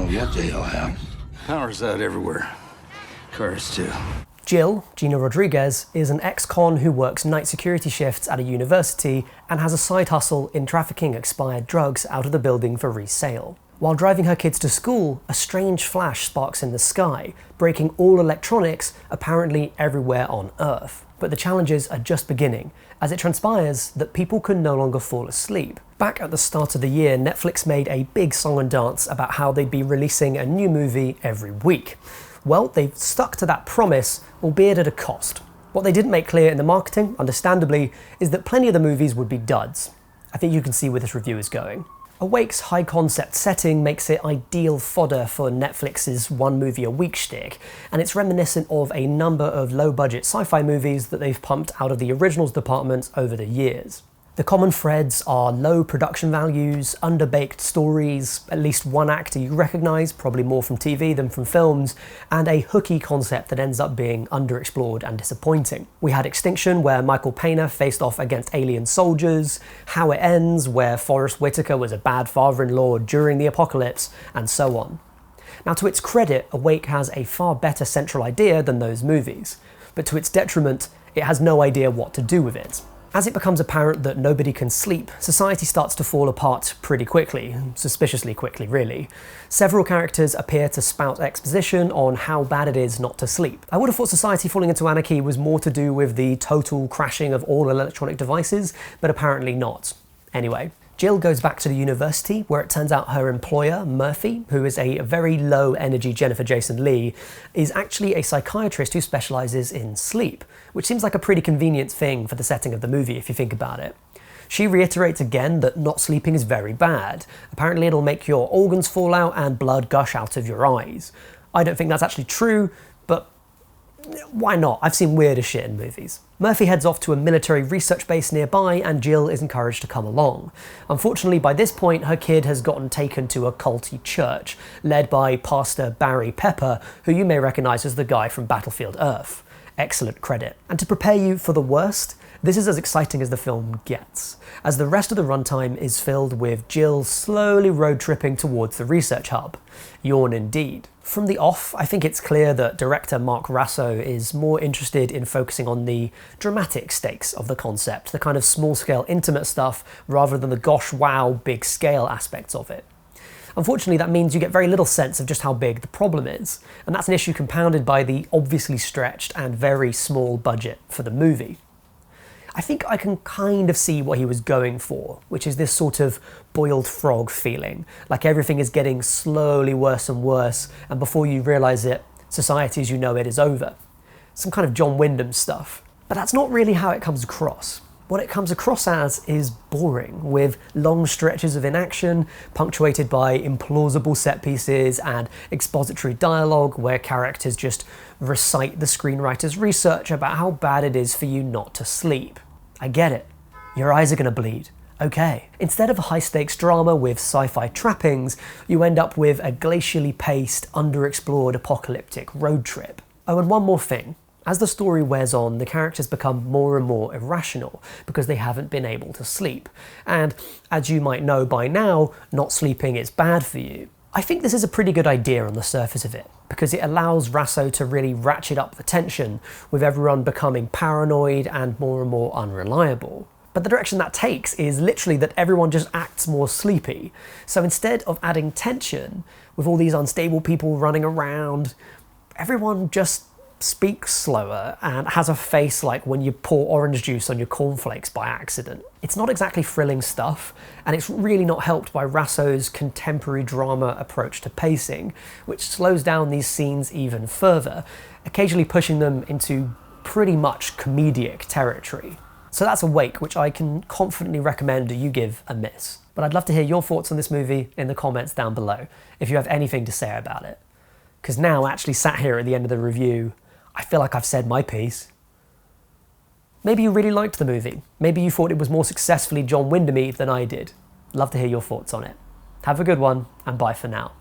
yeah, J-O-M. Power's out everywhere. Cars too. Jill, Gina Rodriguez, is an ex-con who works night security shifts at a university and has a side hustle in trafficking expired drugs out of the building for resale. While driving her kids to school, a strange flash sparks in the sky, breaking all electronics apparently everywhere on Earth. But the challenges are just beginning, as it transpires that people can no longer fall asleep. Back at the start of the year, Netflix made a big song and dance about how they'd be releasing a new movie every week. Well, they've stuck to that promise, albeit at a cost. What they didn't make clear in the marketing, understandably, is that plenty of the movies would be duds. I think you can see where this review is going. Awake's high-concept setting makes it ideal fodder for Netflix's one movie a week shtick, and it's reminiscent of a number of low-budget sci-fi movies that they've pumped out of the originals department over the years. The common threads are low production values, underbaked stories, at least one actor you recognise, probably more from TV than from films, and a hooky concept that ends up being underexplored and disappointing. We had Extinction, where Michael Pena faced off against alien soldiers, How It Ends, where Forrest Whitaker was a bad father-in-law during the apocalypse, and so on. Now, to its credit, Awake has a far better central idea than those movies, but to its detriment, it has no idea what to do with it. As it becomes apparent that nobody can sleep, society starts to fall apart pretty quickly, suspiciously quickly really. Several characters appear to spout exposition on how bad it is not to sleep. I would have thought society falling into anarchy was more to do with the total crashing of all electronic devices, but apparently not. Anyway, Jill goes back to the university, where it turns out her employer, Murphy, who is a very low-energy Jennifer Jason Leigh, is actually a psychiatrist who specialises in sleep, which seems like a pretty convenient thing for the setting of the movie if you think about it. She reiterates again that not sleeping is very bad. Apparently it'll make your organs fall out and blood gush out of your eyes. I don't think that's actually true, but why not? I've seen weirder shit in movies. Murphy heads off to a military research base nearby, and Jill is encouraged to come along. Unfortunately, by this point, her kid has gotten taken to a culty church, led by Pastor Barry Pepper, who you may recognise as the guy from Battlefield Earth. Excellent credit. And to prepare you for the worst, this is as exciting as the film gets, as the rest of the runtime is filled with Jill slowly road tripping towards the research hub. Yawn indeed. From the off, I think it's clear that director Mark Raso is more interested in focusing on the dramatic stakes of the concept, the kind of small-scale intimate stuff, rather than the gosh wow big-scale aspects of it. Unfortunately, that means you get very little sense of just how big the problem is, and that's an issue compounded by the obviously stretched and very small budget for the movie. I think I can kind of see what he was going for, which is this sort of boiled frog feeling, like everything is getting slowly worse and worse, and before you realise it, society as you know it is over. Some kind of John Wyndham stuff. But that's not really how it comes across. What it comes across as is boring, with long stretches of inaction, punctuated by implausible set pieces and expository dialogue where characters just recite the screenwriter's research about how bad it is for you not to sleep. I get it. Your eyes are gonna bleed. Okay. Instead of a high-stakes drama with sci-fi trappings, you end up with a glacially paced, underexplored apocalyptic road trip. Oh, and one more thing. As the story wears on, the characters become more and more irrational because they haven't been able to sleep. And as you might know by now, not sleeping is bad for you. I think this is a pretty good idea on the surface of it, because it allows Raso to really ratchet up the tension, with everyone becoming paranoid and more unreliable. But the direction that takes is literally that everyone just acts more sleepy. So instead of adding tension, with all these unstable people running around, everyone just speaks slower and has a face like when you pour orange juice on your cornflakes by accident. It's not exactly thrilling stuff, and it's really not helped by Raso's contemporary drama approach to pacing, which slows down these scenes even further, occasionally pushing them into pretty much comedic territory. So that's Awake, which I can confidently recommend you give a miss. But I'd love to hear your thoughts on this movie in the comments down below, if you have anything to say about it. Because now, actually sat here at the end of the review, I feel like I've said my piece. Maybe you really liked the movie. Maybe you thought it was more successfully John Wyndham-y than I did. Love to hear your thoughts on it. Have a good one, and bye for now.